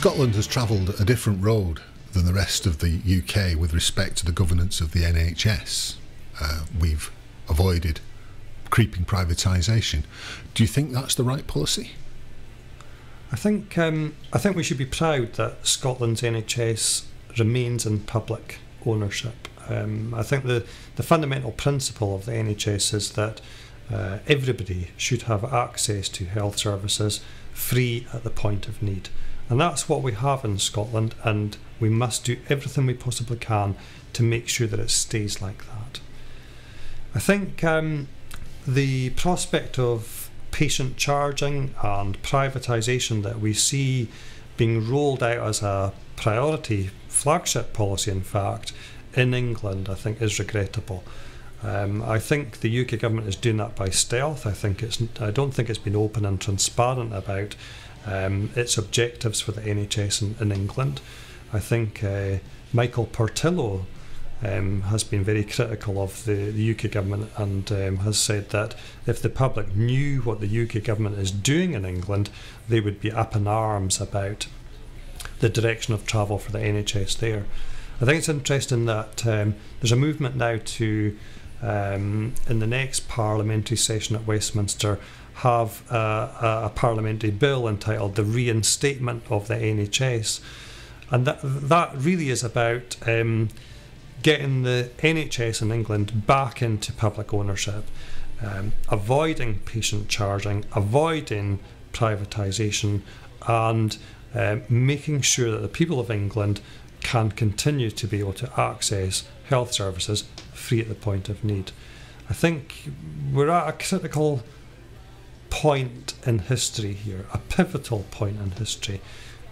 Scotland has travelled a different road than the rest of the UK with respect to the governance of the NHS. We've avoided creeping privatisation. Do you think that's the right policy? I think we should be proud that Scotland's NHS remains in public ownership. I think the fundamental principle of the NHS is that everybody should have access to health services free at the point of need. And that's what we have in Scotland, and we must do everything we possibly can to make sure that it stays like that. I think the prospect of patient charging and privatisation that we see being rolled out as a priority flagship policy, in fact, in England, I think is regrettable. I think the UK government is doing that by stealth. I don't think it's been open and transparent about its objectives for the NHS in England. I think Michael Portillo has been very critical of the UK government and has said that if the public knew what the UK government is doing in England, they would be up in arms about the direction of travel for the NHS there. I think it's interesting that there's a movement now to, in the next parliamentary session at Westminster, have a parliamentary bill entitled the Reinstatement of the NHS. And that really is about getting the NHS in England back into public ownership, avoiding patient charging, avoiding privatisation, and making sure that the people of England can continue to be able to access health services free at the point of need. I think we're at a critical point in history here, a pivotal point in history.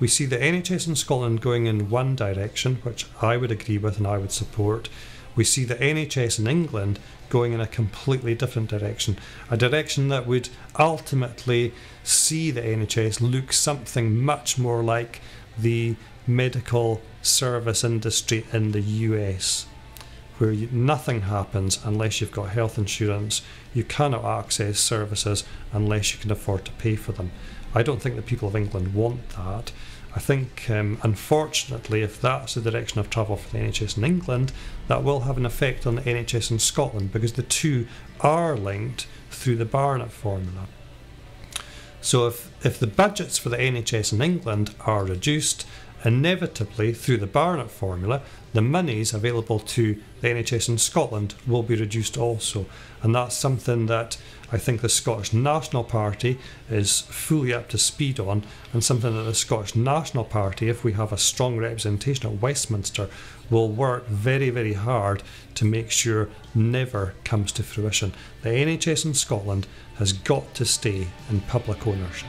We see the NHS in Scotland going in one direction, which I would agree with and I would support. We see the NHS in England going in a completely different direction, a direction that would ultimately see the NHS look something much more like the medical service industry in the US, where nothing happens unless you've got health insurance. You cannot access services unless you can afford to pay for them. I don't think the people of England want that. I think, unfortunately, if that's the direction of travel for the NHS in England, that will have an effect on the NHS in Scotland, because the two are linked through the Barnett formula. So if the budgets for the NHS in England are reduced, inevitably through the Barnett formula, the monies available to the NHS in Scotland will be reduced also. And that's something that I think the Scottish National Party is fully up to speed on, and something that the Scottish National Party, if we have a strong representation at Westminster, will work very, very hard to make sure never comes to fruition. The NHS in Scotland has got to stay in public ownership.